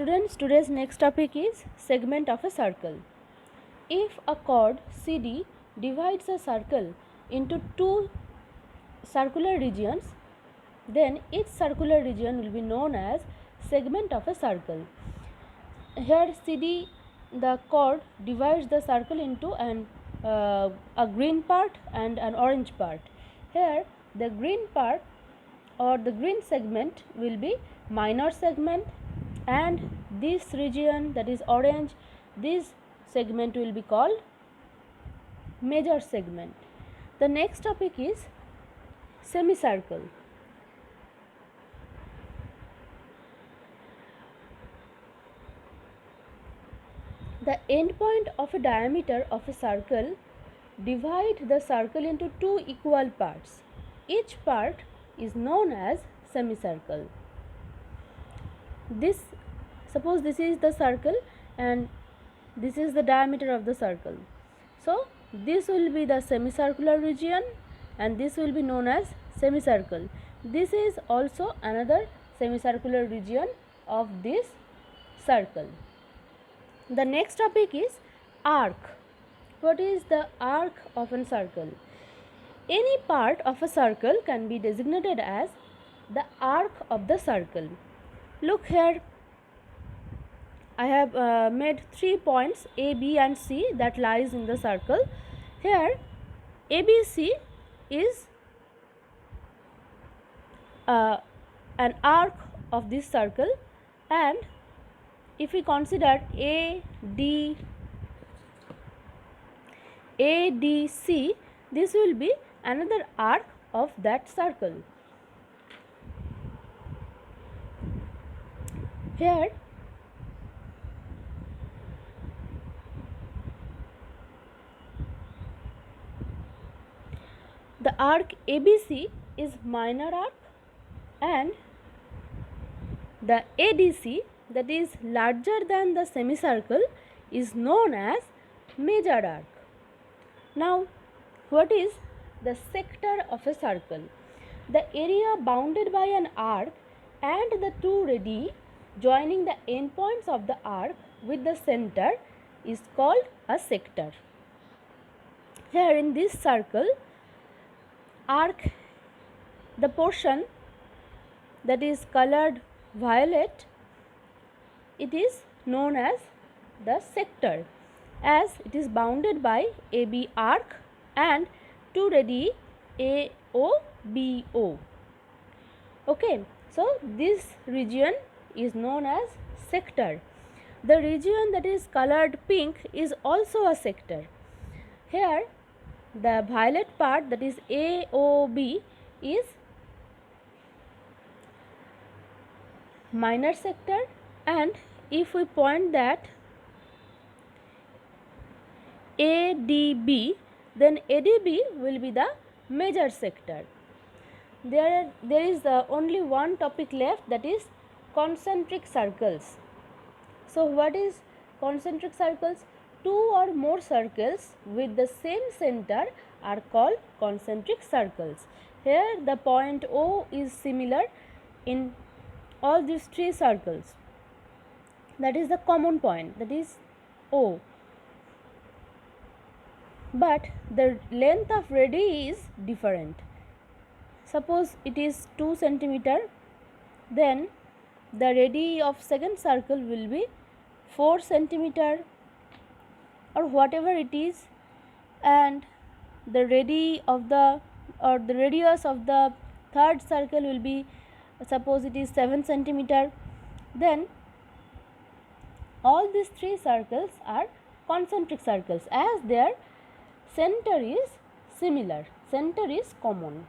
Students, today's next topic is segment of a circle. If a chord CD divides a circle into two circular regions, then each circular region will be known as segment of a circle. Here CD, the chord divides the circle into a green part and an orange part. Here the green part or the green segment will be minor segment, and this region, that is orange, this segment will be called major segment. The next topic is semicircle. The endpoint of a diameter of a circle divide the circle into two equal parts. Each part is known as semicircle. Suppose this is the circle and this is the diameter of the circle. So this will be the semicircular region and this will be known as semicircle. This is also another semicircular region of this circle. The next topic is arc. What is the arc of a circle? Any part of a circle can be designated as the arc of the circle. Look here, I have made 3 points A, B and C that lies in the circle. Here ABC is an arc of this circle, and if we consider ADC, this will be another arc of that circle. Here the arc ABC is minor arc, and the ADC, that is larger than the semicircle, is known as major arc. Now, what is the sector of a circle? The area bounded by an arc and the two radii joining the endpoints of the arc with the center is called a sector. Here in this circle, arc, the portion that is colored violet, it is known as the sector, as it is bounded by AB arc and two radii AOBO. Okay, so this region is known as sector. The region that is colored pink is also a sector. Here the violet part, that is AOB, is minor sector, and if we point that ADB, then ADB will be the major sector. There is only one topic left, that is concentric circles. So what is concentric circles? Two or more circles with the same center are called concentric circles. Here the point O is similar in all these three circles. That is the common point, that is O. But the length of radii is different. Suppose it is 2 centimeter, then the radii of second circle will be 4 centimeter or whatever it is, and the radii of the radius of the third circle will be, suppose it is 7 centimeter. Then all these three circles are concentric circles, as their center is similar, center is common.